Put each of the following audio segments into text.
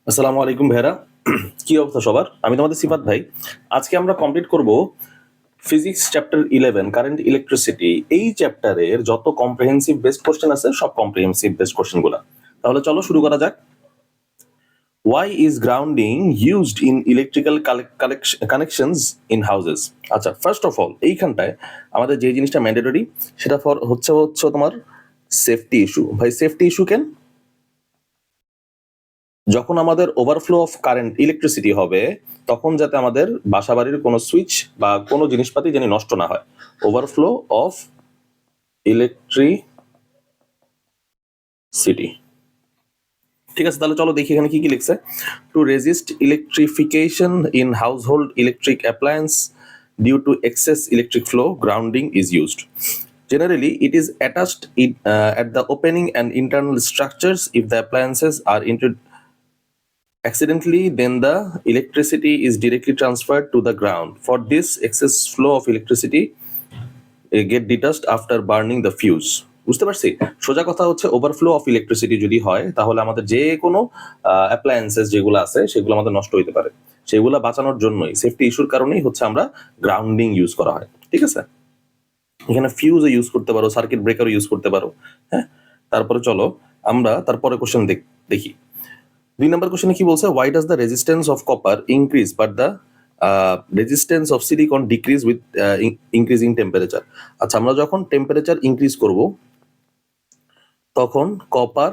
আসসালামু আলাইকুম ভাইরা। কি অবস্থা সবার? আমি তোমাদের সিফাত ভাই। আজকে আমরা কমপ্লিট করব ফিজিক্স চ্যাপ্টার 11 কারেন্ট ইলেকট্রিসিটি। এই চ্যাপ্টারের যত কম্প্রিহেন্সিভ বেসড কোশ্চেন আছে সব কম্প্রিহেন্সিভ বেসড কোশ্চেনগুলো। তাহলে চলো শুরু করা যাক। Why is grounding used in electrical connections in houses? আচ্ছা, ফার্স্ট অফ অল এইখানটায় আমাদের যে জিনিসটা ম্যান্ডেটরি সেটা হচ্ছে তোমার সেফটি ইস্যু। ভাই সেফটি ইস্যু কেন? যখন আমাদের ওভারফ্লো অফ কারেন্ট ইলেকট্রিসিটি হবে তখন যাতে আমাদের বাসাবাড়ির কোনো সুইচ বা কোনো জিনিসপাতি যেন নষ্ট না হয়। ওভারফ্লো অফ ইলেকট্রিসিটি, ঠিক আছে। তাহলে চলো দেখি এখানে কি কি লিখছে। To resist electrification in household electric appliance due to excess electric flow, grounding is used. Generally, it is attached at the opening and internal structures. If the appliances are accidentally, then the electricity is directly transferred to the ground. For this, excess flow of electricity get detached after burning the fuse. বুঝতে পারছি? সোজা কথা হচ্ছে overflow of electricity যদি হয় তাহলে আমাদের যে কোনো অ্যাপ্লায়েন্সেস যেগুলো আছে সেগুলো আমাদের নষ্ট হইতে পারে। সেগুলো বাঁচানোর জন্যই, সেফটি ইস্যুর কারণেই হচ্ছে আমরা গ্রাউন্ডিং ইউজ করা হয়। ঠিক আছে, এখানে ফিউজও ইউজ করতে পারো, সার্কিট ব্রেকারও ইউজ করতে পারো। হ্যাঁ, তারপরে চলো আমরা তারপরে কোশ্চেন দেখি। 2 নম্বর কোশ্চেনে কি বলছে? Why does the resistance of copper increase but the resistance of silicon decrease with increasing temperature? আচ্ছা, আমরা যখন টেম্পারেচার ইনক্রিজ করব তখন কপার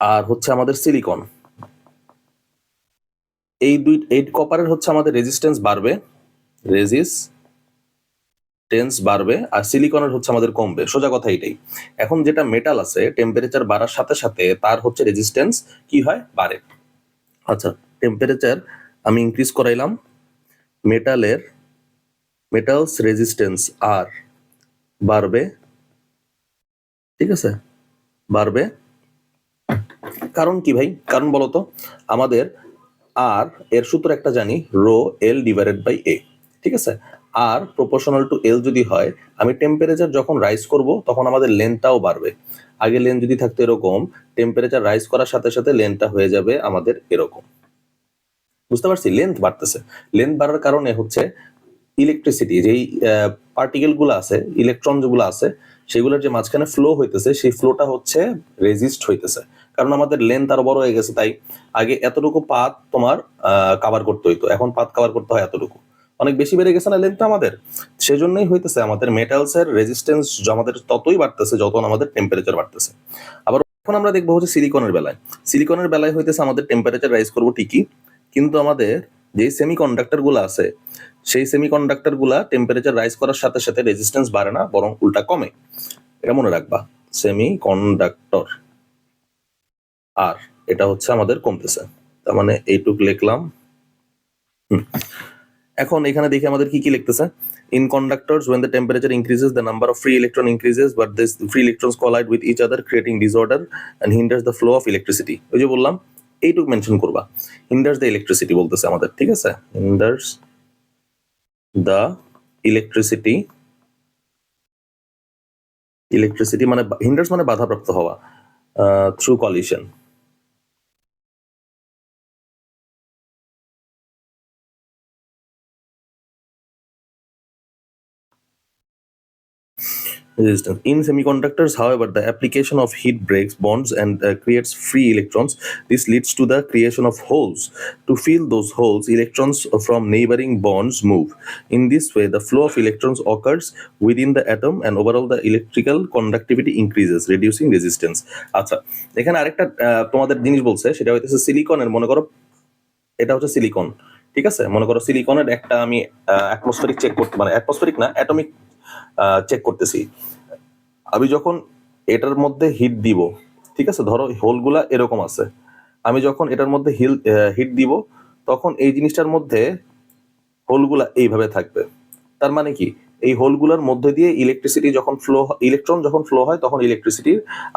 আর হচ্ছে আমাদের সিলিকন, এই কপারের হচ্ছে আমাদের রেজিস্ট্যান্স বাড়বে, আর সিলিকনের হচ্ছে আমাদের কমবে। সোজা কথা এটাই। এখন যেটা মেটাল আছে টেম্পারেচার বাড়ার সাথে সাথে তার হচ্ছে রেজিস্ট্যান্স কি হয়? বাড়ে। আচ্ছা, টেম্পারেচার আমি ইনক্রিজ করাইলাম, মেটালস রেজিস্ট্যান্স আর বাড়বে। ঠিক আছে, বাড়বে। কারণ কি ভাই? কারণ বলতো, আমাদের আর এর সূত্র একটা জানি, রো এল ডিভাইডেড বাই এ। ঠিক আছে, আর প্রপোর্শনাল টু এল যদি হয়, আমি টেম্পারেচার যখন রাইজ করব তখন আমাদের লেন্থটাও বাড়বে। আগে লেন্থ যদি থাকতো এরকম, টেম্পারেচার রাইজ করার সাথে সাথে লেন্থটা হয়ে যাবে আমাদের এরকম। বুঝতে পারছি? লেন্থ বাড়তেছে। লেন্থ বাড়ার কারণে হচ্ছে ইলেকট্রিসিটি, যেই পার্টিকেল গুলো আছে, ইলেকট্রন যেগুলো আছে, সেগুলোর যে মাঝখানে ফ্লো হইতেছে সেই ফ্লোটা হচ্ছে রেজিস্ট হইতেছে। কারণ আমাদের লেন্থ আরো বড় হয়ে গেছে, তাই আগে এতটুকু পাথ তোমার কাভার করতে হইতো, এখন পাথ কাভার করতে হয় এতটুকু। অনেক বেশি বেড়ে গেছে না লেন্থটা আমাদের? সেজন্যই হইতেছে আমাদের মেটালস এর রেজিস্ট্যান্স আমাদের ততই বাড়তেছে যত আমাদের টেম্পারেচার বাড়তেছে। আবার এখন আমরা দেখবো হচ্ছে সিলিকনের বেলায় হইতেছে আমাদের টেম্পারেচার রাইজ করবো ঠিকই, কিন্তু আমাদের যে সেমিকন্ডাক্টর গুলো আছে সেই সেমিকন্ডাক্টর গুলা টেম্পারেচার রাইজ করার সাথে সাথে রেজিস্ট্যান্স বাড়ে না, বরং উল্টা কমে। এটা মনে রাখবা, সেমিকন্ডাক্টর। আর এটা হচ্ছে আমাদের কমতেছে, তার মানে এইটুক লিখলাম। এখন এখানে দেখি আমাদের কি কি লিখতেছে। In conductors, when the temperature increases, the number of free electron increases, but this free electrons collide with each other, creating disorder and hinders the flow of electricity. ওই যে বললাম, এইটুক মেনশন করবা। hinders the electricity বলতেছে আমাদের, ঠিক আছে? hinders the electricity মানে hinders মানে বাধাপ্রাপ্ত হওয়া, through collision. Resistance. In semiconductors, however, the application of heat breaks bonds and creates free electrons. This leads to the creation of holes. To fill those holes, electrons from neighboring bonds move. In this way, the flow of electrons occurs within the atom and overall the electrical conductivity increases, reducing resistance. আচ্ছা, এখানে আরেকটা তোমাদের জিনিস বলছে, সেটা হইতেছে সিলিকনের। মনে করো এটা হচ্ছে সিলিকন, ঠিক আছে? মনে করো সিলিকনের একটা আমি অ্যাটমসফেরিক চেক করতে, মানে অ্যাটমসফেরিক না, অ্যাটমিক চেক করতেছি। আমি যখন এটার মধ্যে হিট দিব, ঠিক আছে, ধরো হোলগুলা এরকম আছে, আমি যখন এটার মধ্যে হিট দিব তখন এই জিনিসটার মধ্যে হোলগুলা এইভাবে থাকবে। তার মানে কি, এই হোলগুলোর মধ্যে দিয়ে ইলেকট্রন যখন ফ্লো হয় তখন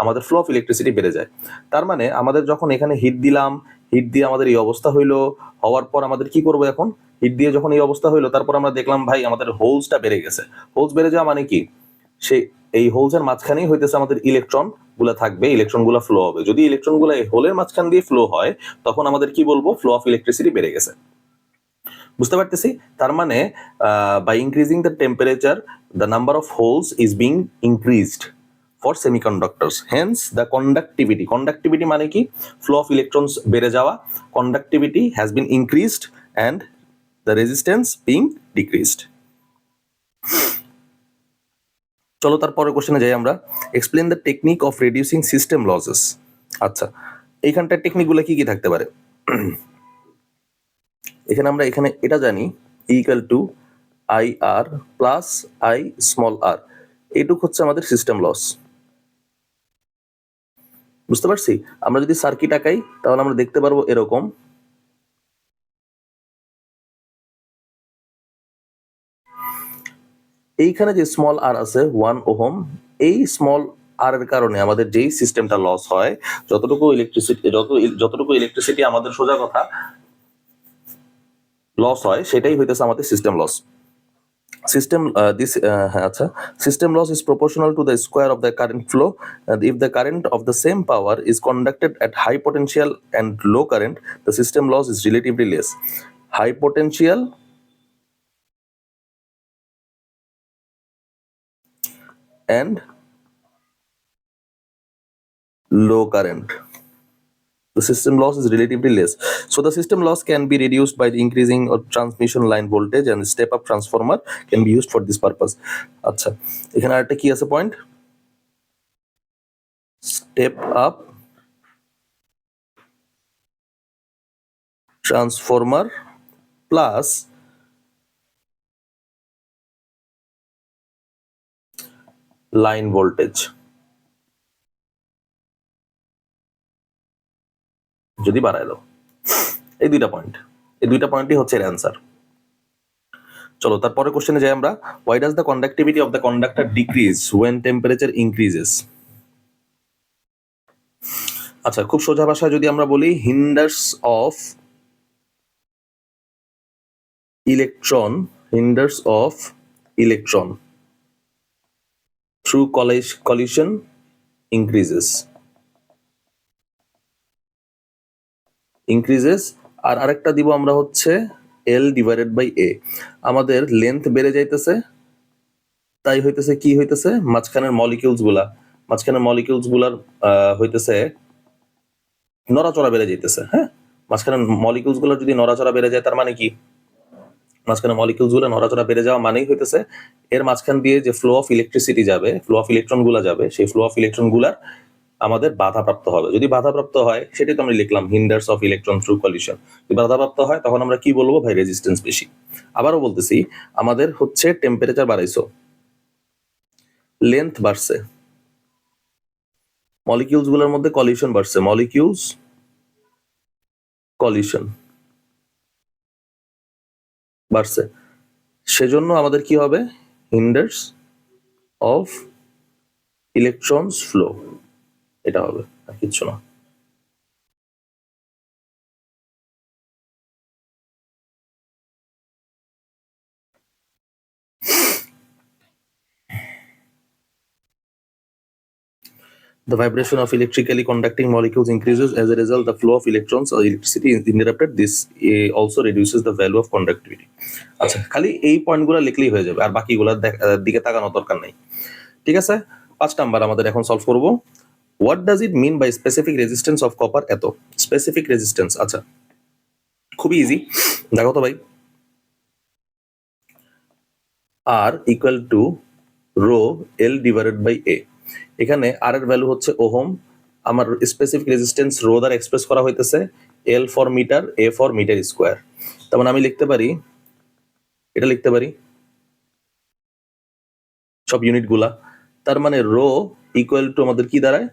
আমাদের ফ্লো অফ ইলেকট্রিসিটি বেড়ে যায়। তার মানে আমাদের যখন এখানে হিট দিলাম, হিট দিয়ে আমাদের এই অবস্থা হইলো, হওয়ার পর আমাদের কি করবো এখন? হিট দিয়ে যখন এই অবস্থা হইলো, তারপর আমরা দেখলাম ভাই আমাদের হোলসটা বেড়ে গেছে। হোলস বেড়ে যাওয়া মানে কি, সেই এই হোলসের মাঝখানেই হইতেছে আমাদের ইলেকট্রন গুলা থাকবে, ইলেকট্রন গুলা ফ্লো হবে। যদি ইলেকট্রন গুলা এই হোলের মাঝখান দিয়ে ফ্লো হয় তখন আমাদের কি বলবো, ফ্লো অফ ইলেকট্রিসিটি বেড়ে গেছে। বুঝতে পারতেছি? তার মানে by increasing the temperature the number of holes is being increased for semiconductors, hence the conductivity, conductivity মানে কি, ফ্লো অফ ইলেকট্রনস বেড়ে যাওয়া, conductivity has been increased and the resistance being decreased. চলো তারপরের কোশ্চেনে যাই আমরা। Explain the technique of reducing system losses. আচ্ছা, এইখানটার টেকনিকগুলো কি কি থাকতে পারে? এখানে আমরা এখানে এটা জানি, equal to I R plus I small R, এইটুক হচ্ছে আমাদের সিস্টেম লস। বুঝতে পারছি? আমরা যদি সার্কিট আঁকাই তাহলে আমরা দেখতে পারবো এরকম, এইখানে যে স্মল আর আছে 1 ওহম, এই স্মল আর এর কারণে আমাদের যেই সিস্টেমটা লস হয়, যতটুকু ইলেকট্রিসিটি আমাদের সোজা কথা লস হয়, সেটাই হইতেছে আমাদের system loss. System loss is proportional to the square of the current flow, and if the current of the same power is conducted at high potential and low current, the system loss is relatively less. High potential and low current, the system loss is relatively less. So the system loss can be reduced by the increasing of transmission line voltage, and step up transformer can be used for this purpose. আচ্ছা, এখানে আরেকটা কি আছে point, step up transformer plus line voltage যদি বাড়ায় দাও। এই দুইটা পয়েন্টই হচ্ছে এর অ্যান্সার। চলো তারপরে কোশ্চেনে যাই আমরা। Why does the conductivity of the conductor decrease when temperature increases? আচ্ছা, খুব সোজা ভাষায় যদি আমরা বলি, hinders of electron through collision increases, আর আরেকটা দিব আমরা হচ্ছে L ডিভাইডেড বাই A। আমাদের লেন্থ বেড়ে যাইতেছে, তাই হইতেছে কি হইতেছে, মাঝখানের মলিকিউলস গুলার হইতেছে নড়াচড়া বেড়ে যাইতেছে। হ্যাঁ, মাঝখানের মলিকিউলস গুলোর যদি নড়াচড়া বেড়ে যায় তার মানে কি, মাঝখানে মলিকিউলস গুলো নড়াচড়া বেড়ে যাওয়া মানেই হইতেছে এর মাঝখান দিয়ে যে ফ্লো অফ ইলেকট্রিসিটি যাবে, ফ্লো অফ ইলেকট্রন গুলা যাবে, সেই ফ্লো অফ ইলেকট্রন গুলার আমাদের বাধাপ্রাপ্ত হবে। যদি বাধাপ্রাপ্ত হয়, সেটাই তো আমরা লিখলাম, hinders of electron through collision. যদি বাধাপ্রাপ্ত হয় তখন আমরা কি বলবো, ভাই রেজিস্ট্যান্স বেশি। আবারও বলতেছি, আমাদের হচ্ছে টেম্পারেচার বাড়াইছো, লেন্থ বাড়ছে, মলিকিউলস গুলোর মধ্যে কলিশন বাড়ছে, কলিশন বাড়ছে, সেজন্য আমাদের কি হবে, হিন্ডার্স অফ ইলেকট্রনস ফ্লো, এটা হবে, আর কিচ্ছু না। The vibration of electrically conducting molecules increases. As a result, the flow of electrons or electricity is interrupted. This also reduces the value of conductivity. আচ্ছা, খালি এই পয়েন্টগুলো লিখলেই হয়ে যাবে, আর বাকিগুলোর দিকে তাকানোর দরকার নাই। ঠিক আছে, 5 নাম্বার আমাদের এখন সলভ করব। What does it mean by specific resistance of copper? এত স্পেসিফিক রেজিস্ট্যান্স, আচ্ছা খুবই ইজি, দেখো তো ভাই। R equal to rho L divided by A। এখানে আর এর ভ্যালু হচ্ছে ওহম, আমার স্পেসিফিক রেজিস্ট্যান্স রো দ্বারা এক্সপ্রেস করা হইতেছে L for metre, A for metre square. তার মানে আমি লিখতে পারি, এটা লিখতে পারি সব ইউনিট গুলা। তার মানে রো ইকুয়াল টু আমাদের কি দাঁড়ায়,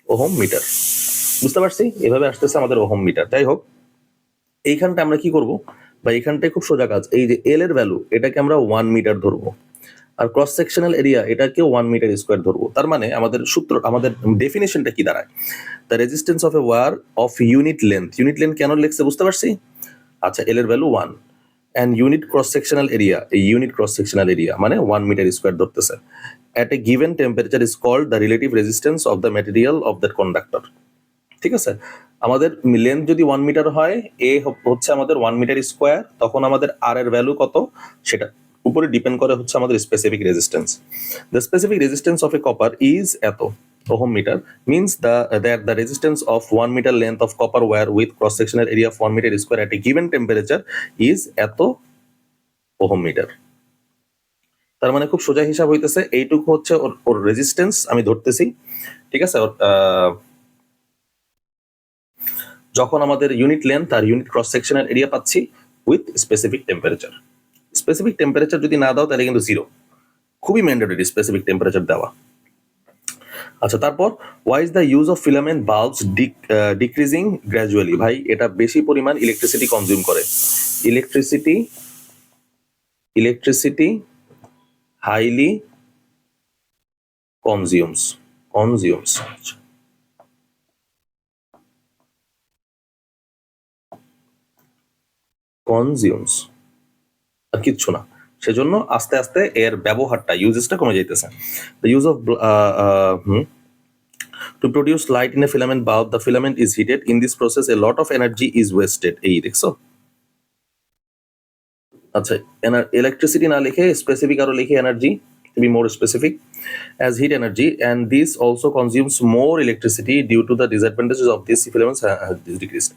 ওহম মিটার। বুঝতে পারছি, এভাবে আসতেছে আমাদের ওহম মিটার। যাই হোক, এইখানটা আমরা কি করব, বা এইখানটায় খুব সোজা কাজ, এই যে L এর ভ্যালু এটাকে আমরা 1 মিটার ধরবো, আর ক্রস সেকশনাল এরিয়া এটাকে 1 মিটার স্কোয়ার ধরবো। তার মানে আমাদের সূত্র, আমাদের ডেফিনেশনটা কি দাঁড়ায়, the resistance of a wire of unit length কেন লিখছে বুঝতে পারছি। আচ্ছা, L এর value 1 and unit cross sectional area, a unit cross sectional area মানে 1 মিটার স্কোয়ার ধরতেছে। at a given temperature is called the relative resistance of the material of that conductor. ঠিক আছে, আমাদের লেন্থ যদি 1 মিটার হয়, এ হচ্ছে আমাদের 1 মিটার স্কোয়ার, তখন আমাদের আর এর ভ্যালু কত সেটা উপরে ডিপেন্ড করে হচ্ছে আমাদের specific resistance. The specific resistance of a copper is এত ohm metre, means that the resistance of 1 meter length of copper wire with cross sectional area of 1 meter square at a given temperature is এত ohm metre. তার মানে খুব সোজা হিসাব হইতেছে, এইটুকু হচ্ছে ওর রেজিস্ট্যান্স আমি ধরতেছি, ঠিক আছে। যখন আমাদের ইউনিট লেন্থ আর ইউনিট ক্রস সেকশনাল এরিয়া পাচ্ছি with specific temperature. Specific temperature যদি না দাও তাহলে কিন্তু জিরো, খুবই ম্যান্ডেটরি স্পেসিফিক টেম্পারেচার দেওয়া। আচ্ছা, তারপর why is the use of filament bulbs decreasing gradually? ভাই এটা বেশি পরিমাণ ইলেকট্রিসিটি কনজিউম করে। ইলেকট্রিসিটি হাইলি কনজিউমস আর কিচ্ছু না, সেজন্য আস্তে আস্তে এর ব্যবহারটা ইউজেসটা কমে যাইতেছে। The use of to produce light in a filament bulb, the filament is heated. In this process a lot of energy is wasted. এই দেখছো? আচ্ছা, ইলেকট্রিসিটি না লিখে স্পেসিফিক আরো লিখে energy, to be more specific, as heat energy, and this also consumes more electricity due to the disadvantages of these filaments has decreased.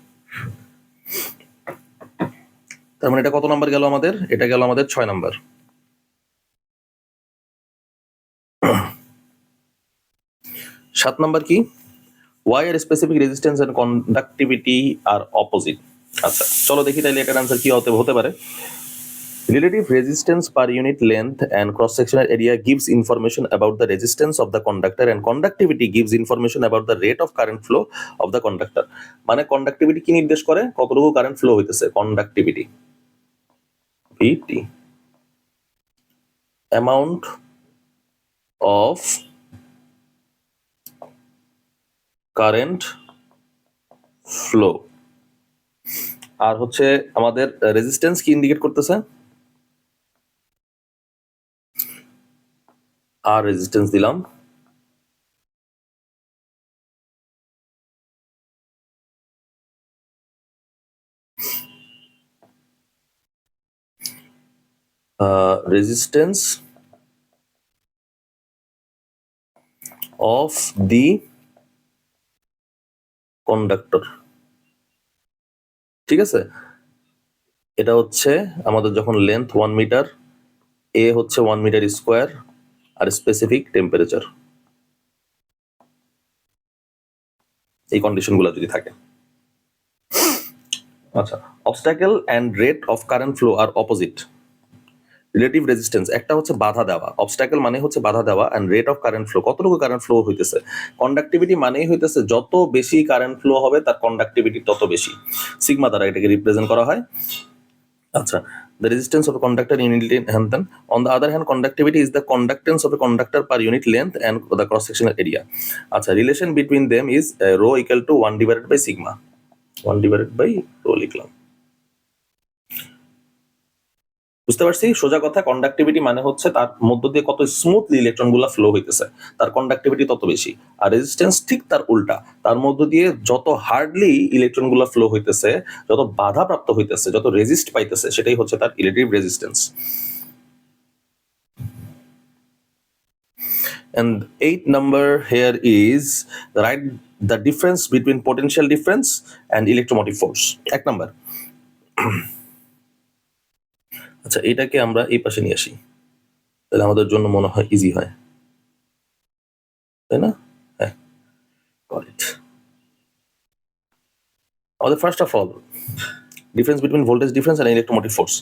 তার মানে এটা কত নাম্বার গেল আমাদের? এটা গেল আমাদের 6 নাম্বার। 7 নাম্বার কি? why are specific resistance and conductivity are opposite? আচ্ছা চলো দেখি তাহলে এটার आंसर কি হতে পারে। Relative resistance per unit length and cross sectional area gives information about the resistance of the conductor, and conductivity gives information about the rate of current flow of the conductor. মানে conductivity কি নির্দেশ করে? কতটুকু current flow হইতেছে, conductivity VT, amount of current flow. আর হচ্ছে আমাদের resistance কি ইন্ডিকেট করতেছে? আর রেজিস্ট্যান্স দিলাম, রেজিস্ট্যান্স অফ দি কন্ডাক্টর, ঠিক আছে। এটা হচ্ছে আমাদের যখন লেন্থ 1 মিটার, এ হচ্ছে 1 মিটার স্কোয়ার, আর স্পেসিফিক টেম্পারেচার, এই কন্ডিশনগুলো যদি থাকে। আচ্ছা, obstacle and rate of current flow আর অপোজিট। রিলেটিভ রেজিস্ট্যান্স একটা হচ্ছে বাধা দেওয়া, অবস্টাকেল মানে হচ্ছে বাধা দেওয়া, and rate of current flow কতটুকু কারেন্ট ফ্লো হইতেছে। কন্ডাক্টিভিটি মানেই হইতেছে যত বেশি কারেন্ট ফ্লো হবে তার কন্ডাক্টিভিটি তত বেশি, সিগমা দ্বারা এটাকে রিপ্রেজেন্ট করা হয়। আচ্ছা, the resistance of a conductor in unit length, then on the other hand conductivity is the conductance of a conductor per unit length and the cross sectional area. আচ্ছা, relation between them is rho equal to 1 divided by sigma, 1 divided by rho লিখলাম। বুঝতে পারছি? সোজা কথা, conductivity মানে হচ্ছে তার মধ্য দিয়ে কত স্মুথলি ইলেকট্রনগুলো ফ্লো হইতেছে, তার কন্ডাক্টিভিটি তত বেশি। আর রেজিস্ট্যান্স ঠিক তার উল্টা, তার মধ্য দিয়ে যত হার্ডলি ইলেকট্রনগুলো ফ্লো হইতেছে, যত বাধা প্রাপ্ত হইতেছে, যত রেজিস্ট পাইতেছে, সেটাই হচ্ছে তার relative resistance. And 8 number here is write the difference between potential difference and electromotive force. 1 number। আচ্ছা, এটাকে আমরা এই পাশে নিয়ে আসি, তাহলে আমাদের জন্য মনে হয় ইজি হয়, তাই না? হ্যাঁ, got it. আমাদের first of all difference between voltage difference and electromotive force.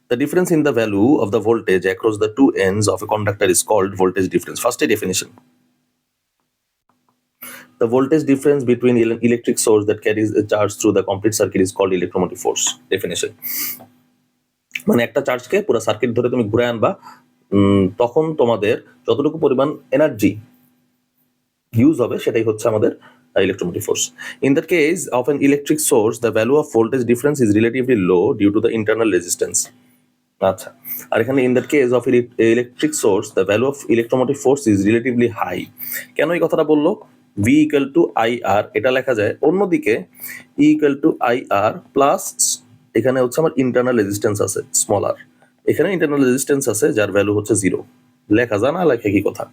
The difference in the value of the voltage across the two ends of a conductor is called voltage difference. First, a definition. The voltage difference between electric source that carries a charge through the complete circuit is called electromotive force. Definition. মানে একটা চার্জকে পুরো circuit ধরে তুমি ঘুরে আনবা, তখন তোমাদের যতটুকু পরিমাণ এনার্জি ইউজ হবে সেটাই হচ্ছে আমাদের electromotive force. In that case of an electric source, the value of voltage difference is relatively low due to the internal resistance. আচ্ছা, আর এখানে in that case of electric source, the value of electromotive force is relatively high. কেন এই কথাটা বললো? V equal to IR, এটা লেখা যায়। অন্যদিকে E equal to IR plus এখানে হচ্ছে আমার ইন্টারনাল রেজিস্ট্যান্স আছে স্মল r, এখানে ইন্টারনাল রেজিস্ট্যান্স আছে যার ভ্যালু হচ্ছে 0। লেখা যায় না, লেখা কি কথা?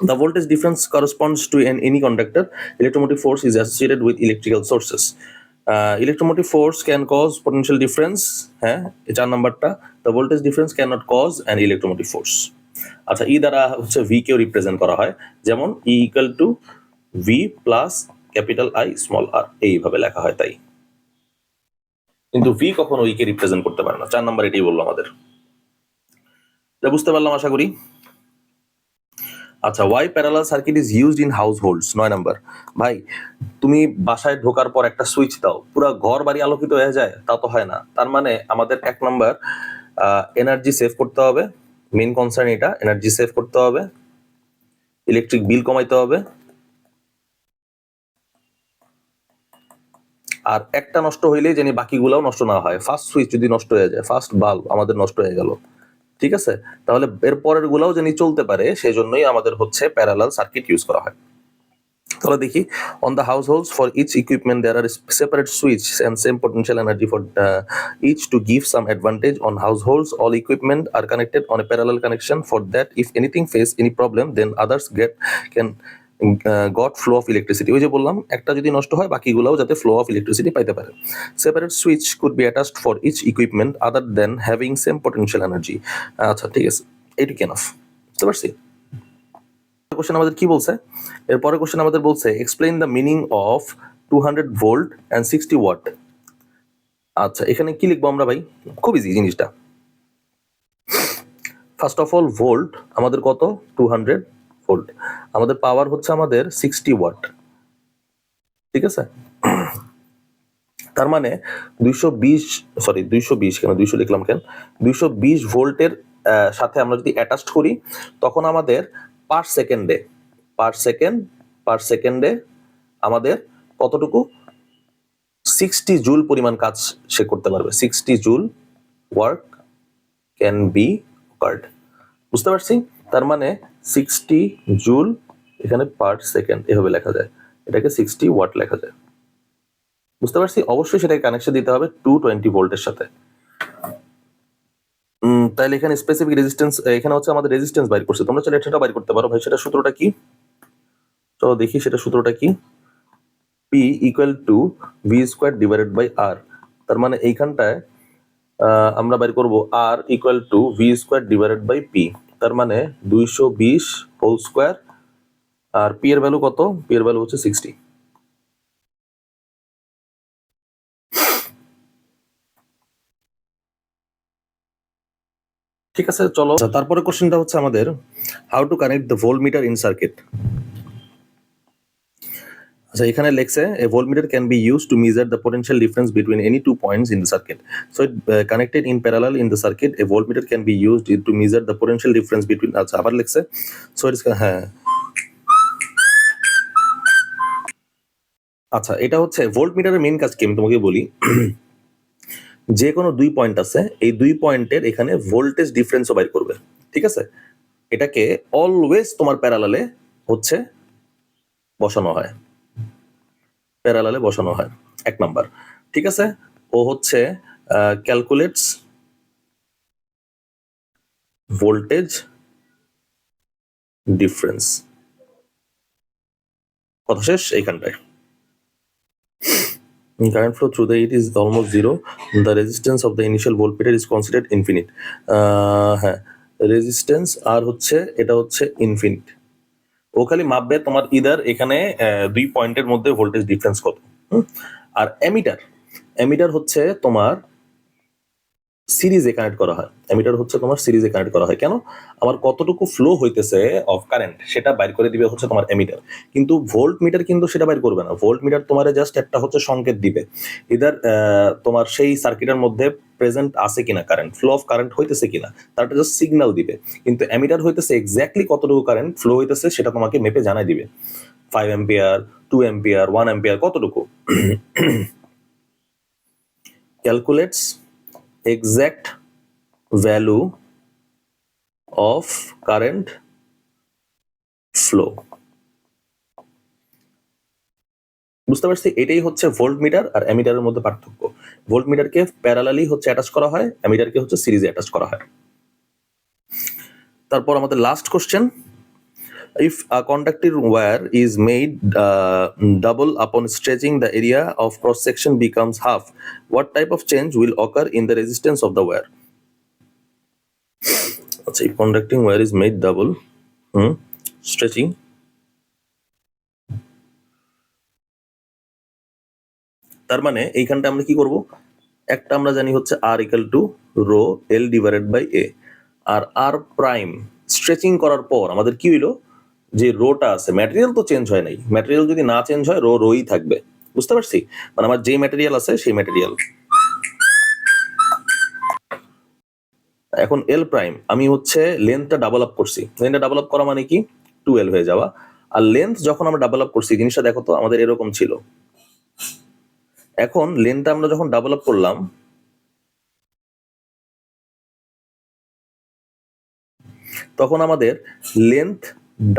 The voltage difference corresponds to any conductor. Electromotive force is associated with electrical sources. Electromotive force can cause potential difference. হ্যাঁ, 4 নাম্বারটা, the voltage difference cannot cause an electromotive force. আচ্ছা, E দ্বারা হচ্ছে V কেও রিপ্রেজেন্ট করা হয়, যেমন E equal to V plus capital I small r, এইভাবে লেখা হয় তাই। কিন্তু V কখনো E কে রিপ্রেজেন্ট করতে পারে না। 4 নাম্বার এটাই বললো আমাদের। এটা বুঝতে পারলাম আশা করি। আচ্ছা, why parallel circuit is used in households. 9 number, ভাই তুমি বাসায় ঢোকার পর একটা সুইচ দাও, পুরো ঘর বাড়ি আলোকিত হয়ে যায়? তা তো হয় না। তার মানে আমাদের 1 নাম্বার এনার্জি সেভ করতে হবে, মেইন কনসার্ন এটা, এনার্জি সেভ করতে হবে, ইলেকট্রিক বিল কমাইতে হবে, আর একটা নষ্ট হইলেই জানি বাকিগুলোও নষ্ট না হয়। ফার্স্ট সুইচ যদি নষ্ট হয়ে যায়, ফার্স্ট বাল্ব আমাদের নষ্ট হয়ে গেল, ঠিক আছে, তাহলে এর পরের গুলাও জানি চলতে পারে, সেজন্যই আমাদের হচ্ছে প্যারালাল সার্কিট ইউজ করা হয়। তাহলে দেখি, on the households for each equipment there are separate switch and same potential energy for each to give some advantage. On households all equipment are connected on a parallel connection, for that if anything face any problem then others can got flow of electricity. ওই যে বললাম, একটা যদি নষ্ট হয় বাকিগুলোও যাতে flow of electricity পাইতে পারে। Separate switch could be attached for each equipment other than having same potential energy. আচ্ছা, ঠিক আছে, এইটুকু এনাফ, বুঝতে পারছি। কোশ্চেন আমাদের কি বলছে? এরপরে কোশ্চেন আমাদের বলছে explain the meaning of 200 volt and 60 watt. আচ্ছা, এখানে কি লিখবো আমরা ভাই? খুব ইজি জিনিসটা। ফার্স্ট অফ অল ভোল্ট আমাদের কত? 200 ভোল্ট। আমাদের পাওয়ার হচ্ছে আমাদের 60 ওয়াট, ঠিক আছে। তার মানে 220 কেন 200 লিখলাম কেন, 220 ভোল্টের সাথে আমরা যদি অ্যাটাচড করি তখন আমাদের পার সেকেন্ডে আমাদের কতটুকু 60 জুল পরিমাণ কাজ সে করতে পারবে। 60 joule work can be worked, বুঝতে পারছি। তার মানে 60 জুল এখানে পার সেকেন্ড এভাবে লেখা যায়, এটাকে 60 ওয়াট লেখা যায়, বুঝতে পারছি। অবশ্যই সেটাকে কানেকশন দিতে হবে 220 ভোল্টের সাথে। তাহলে এখানে স্পেসিফিক রেজিস্ট্যান্স, এখানে হচ্ছে আমাদের রেজিস্ট্যান্স বাইর করছে, তোমরা চাইলে এটা বাইর করতে পারো। ভাই সেটা সূত্রটা কি? চলো দেখি সেটা সূত্রটা কি। P equal to V square divided by R। তার মানে এইখানটায় আমরা বাইর করব R equal to V square divided by P। তার মানে 220 হোল স্কোয়ার, আর P এর ভ্যালু কত? P এর ভ্যালু হচ্ছে 60। ঠিক আছে, চলো তারপরে কোশ্চেনটা হচ্ছে আমাদের how to connect the voltmeter in circuit. আচ্ছা, এখানে লেখছে a voltmeter can be used to measure the potential difference between any two points in the circuit. So it connected in parallel in the circuit, a voltmeter can be used to measure the potential difference between, আচ্ছা আবার লেখছে, so it's হ্যাঁ আচ্ছা, এটা হচ্ছে ভোল্টমিটারের main কাজ কি আমি তোমাকে বলি। যে কোনো 2 পয়েন্ট আছে, এই 2 পয়েন্টের এখানে ভোল্টেজ ডিফারেন্সও বাইর করবে, ঠিক আছে। এটাকে অলওয়েজ তোমার প্যারালালে হচ্ছে বসানো হয়, প্যারালালে বসানো হয় 1 নাম্বার, ঠিক আছে। ও হচ্ছে ক্যালকুলেটস ভোল্টেজ ডিফারেন্স, কথা শেষ এইখানটায়। Current flow through the it is almost zero. The resistance of the initial voltmeter is considered infinite. হ্যাঁ, রেজিস্ট্যান্স আর হচ্ছে এটা হচ্ছে ইনফিনিট। ও খালি মাপবে তোমার ইদার এখানে 2 পয়েন্টের মধ্যে ভোল্টেজ ডিফারেন্স কত। আর এমিটার হচ্ছে তোমার সিরিজে কানেক্ট করা হয়, এমিটার হচ্ছে তোমার সিরিজে কানেক্ট করা হয়। কেন? আমার কতটুকু ফ্লো হইতেছে অফ কারেন্ট সেটা বাইর করে দিবে হচ্ছে তোমার এমিটার, কিন্তু ভোল্ট মিটার কিন্তু সেটা বাইর করবে না। ভোল্ট মিটার তোমার জাস্ট একটা হচ্ছে সংকেত দিবে, ইদার তোমার সেই সার্কিটের মধ্যে প্রেজেন্ট আছে কিনা কারেন্ট, ফ্লো অফ কারেন্ট হইতেছে কিনা, তারটা জাস্ট সিগন্যাল দিবে। কিন্তু এমিটার হইতেছে এক্স্যাক্টলি কতটুকু কারেন্ট ফ্লো হইতেছে সেটা তোমাকে মেপে জানাই দিবে। 5 অ্যাম্পিয়ার 2 অ্যাম্পিয়ার, 1 অ্যাম্পিয়ার, কতটুকু? Calculates exact value of current flow. বুঝতে পারছি, এটাই হচ্ছে ভোল্টমিটার আর অ্যামিটারের মধ্যে পার্থক্য। ভোল্টমিটারকে প্যারালালি হচ্ছে অ্যাটাচ করা হয়, অ্যামিটারকে হচ্ছে সিরিজে অ্যাটাচ করা হয়। তারপর আমাদের last question, if a conductive wire is made double upon stretching, the area of cross section becomes half, what type of change will occur in the resistance of the wire? আচ্ছা, if conducting wire is made double stretching, তার মানে এইখানটা আমরা কি করব, একটা আমরা জানি হচ্ছে r equal to rho l divided by a, আর r প্রাইম স্ট্রেচিং করার পর আমাদের কি হইলো, যে রোটা আছে, ম্যাটেরিয়াল তো চেঞ্জ হয় নাই, ম্যাটেরিয়াল যদি না চেঞ্জ হয় রোই থাকবে। বুঝতে পারছি, মানে আমার যে ম্যাটেরিয়াল আছে সেই ম্যাটেরিয়াল। এখন এল প্রাইম আমি হচ্ছে লেন্থটা ডাবল আপ করছি, লেন্থটা ডাবল আপ করা মানে কি 2l হয়ে যাওয়া। আর লেন্থ যখন আমরা ডাবল আপ করছি, জিনিসটা দেখো তো আমাদের এরকম ছিল, এখন লেন্থটা আমরা যখন ডাবল আপ করলাম তখন আমাদের লেন্থ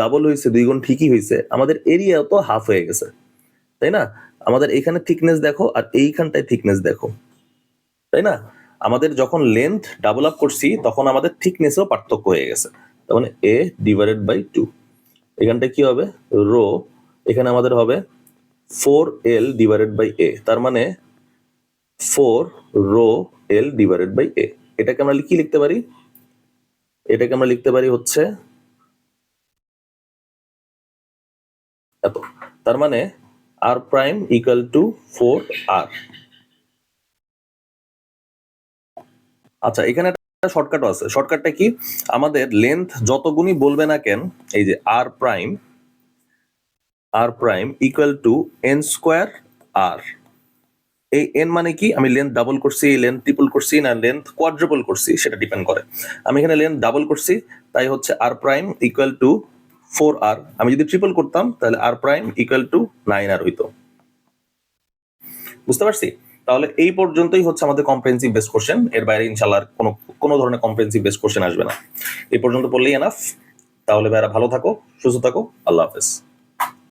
ডাবল হয়েছে, 2 গুণ ঠিকই হয়েছে, আমাদের এরিয়াও তো হাফ হয়ে গেছে, তাই না? আমাদের এইখানে থিকনেস দেখো আর এইখানটায় থিকনেস দেখো, তাই না? আমাদের যখন লেন্থ ডাবল আপ করছি তখন আমাদের থিকনেসও পার্থক্য হয়ে গেছে, তার মানে a ডিভাইডেড বাই 2, এখানটায় কি হবে রো, এখানে আমাদের হবে 4l ডিভাইডেড বাই a, তার মানে 4 rho l divided by a। এটাকে আমরা কি লিখতে পারি, এটাকে আমরা লিখতে পারি হচ্ছে এত, তার মানে r prime equal to 4r। আচ্ছা, এখানে একটা শর্টকাটও আছে, শর্টকাটটা কি, আমাদের লেন্থ যত গুণই বলবে না কেন, এই যে r prime equal to n square r, এই n মানে কি, আমি লেন্থ ডাবল করছি, লেন্থ ট্রিপল করছি না লেন্থ কোয়াড্রুপল করছি সেটা ডিপেন্ড করে। আমি এখানে লেন্থ ডাবল করছি তাই হচ্ছে r prime equal to 4r, আমি যদি ট্রিপল করতাম তাহলে r prime equal to 9r হইতো। বুঝতে পারছি, তাহলে এই পর্যন্তই হচ্ছে আমাদের কম্প্রিহেনসিভ বেস কোশ্চেন, এর বাইরে ইনশাআল্লাহ কোনো ধরনের কম্প্রিহেনসিভ বেস কোশ্চেন আসবে না। এই পর্যন্ত পড়লেই এনাফ। তাহলে ভাইরা ভালো থাকো, সুস্থ থাকো, আল্লাহ হাফেজ।